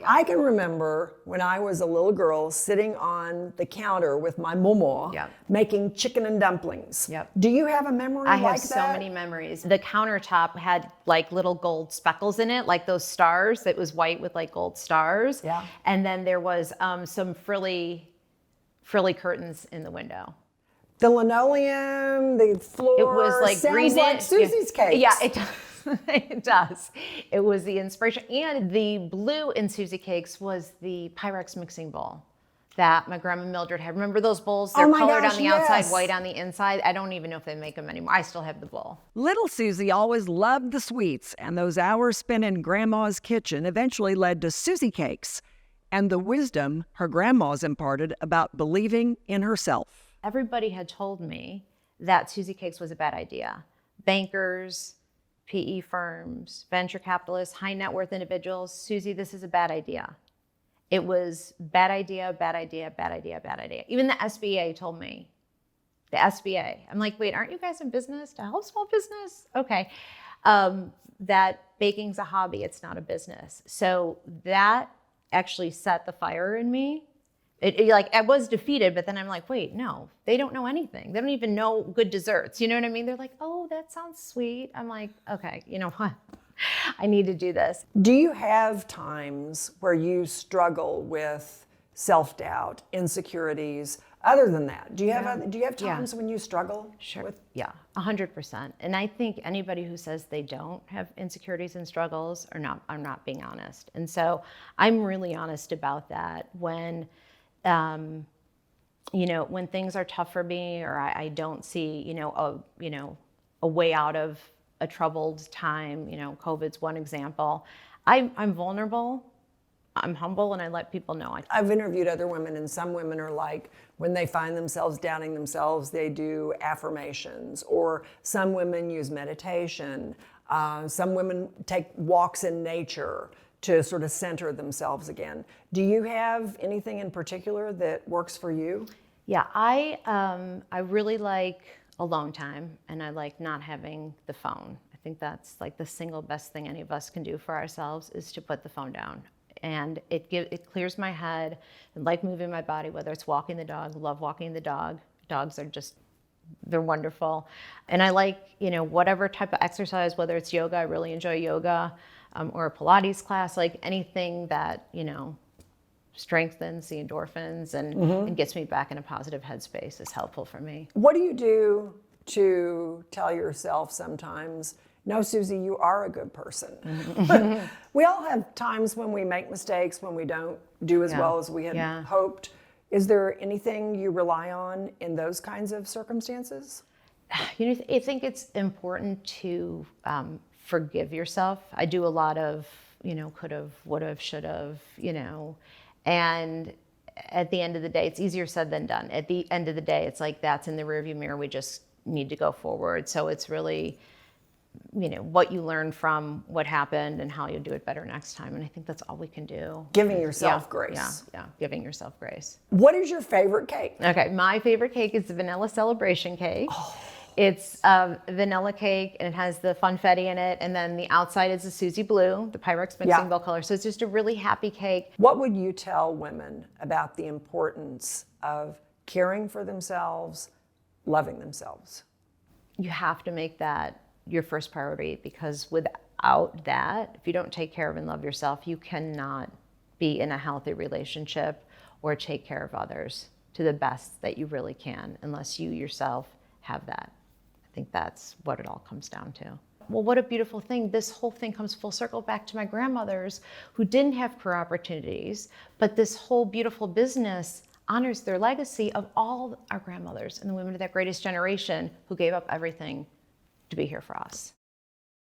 I can remember when I was a little girl sitting on the counter with my momo making chicken and dumplings. Do you have a memory like that? I have so many memories. The countertop had like little gold speckles in it, like those stars. It was white with like gold stars. And then there was some frilly curtains in the window. The linoleum, the floor. It was like sounds like Susie's Cakes. Yeah, it does. It does. It was the inspiration. And the blue in SusieCakes was the Pyrex mixing bowl that my grandma Mildred had. Remember those bowls? They're colored on the outside, white on the inside. I don't even know if they make them anymore. I still have the bowl. Little Susie always loved the sweets, and those hours spent in Grandma's kitchen eventually led to SusieCakes and the wisdom her grandmas imparted about believing in herself. Everybody had told me that SusieCakes was a bad idea. Bankers, PE firms, venture capitalists, high net worth individuals, Susie, this is a bad idea. It was bad idea, bad idea, bad idea, bad idea. Even the SBA told me. The SBA. I'm like, wait, aren't you guys in business to help small business? Okay. That baking's a hobby, it's not a business. So that actually set the fire in me. I was defeated, but then I'm like, wait, no, they don't know anything. They don't even know good desserts. You know what I mean? They're like, oh, that sounds sweet. I'm like, okay, you know what? I need to do this. Do you have times where you struggle with self-doubt, insecurities? Other than that, do you have times when you struggle? Sure. 100%. And I think anybody who says they don't have insecurities and struggles are not being honest. And so I'm really honest about that. When when things are tough for me, or I don't see, a way out of a troubled time, COVID's one example. I'm vulnerable, I'm humble, and I let people know. I've interviewed other women, and some women are like, when they find themselves doubting themselves, they do affirmations, or some women use meditation. Some women take walks in nature to sort of center themselves again. Do you have anything in particular that works for you? Yeah, I really like alone time, and I like not having the phone. I think that's like the single best thing any of us can do for ourselves is to put the phone down. And it clears my head. I like moving my body, whether it's walking the dog. Love walking the dog. Dogs are they're wonderful. And I like, whatever type of exercise, whether it's yoga, I really enjoy yoga, or a Pilates class, like anything that, strengthens the endorphins and gets me back in a positive headspace is helpful for me. What do you do to tell yourself sometimes, no, Susie, you are a good person? We all have times when we make mistakes, when we don't do as well as we had hoped. Is there anything you rely on in those kinds of circumstances? I think it's important to forgive yourself. I do a lot of, could've, would've, should've, and at the end of the day, it's easier said than done. At the end of the day, it's like, that's in the rearview mirror. We just need to go forward. So it's really, what you learn from what happened and how you'll do it better next time. And I think that's all we can do. Giving yourself grace. Yeah, giving yourself grace. What is your favorite cake? Okay, my favorite cake is the vanilla celebration cake. Oh. It's vanilla cake, and it has the funfetti in it, and then the outside is the Susie Blue, the Pyrex mixing bowl color. So it's just a really happy cake. What would you tell women about the importance of caring for themselves, loving themselves? You have to make that your first priority, because without that, if you don't take care of and love yourself, you cannot be in a healthy relationship or take care of others to the best that you really can, unless you yourself have that. I think that's what it all comes down to. Well, what a beautiful thing. This whole thing comes full circle back to my grandmothers who didn't have career opportunities, but this whole beautiful business honors their legacy of all our grandmothers and the women of that greatest generation who gave up everything to be here for us.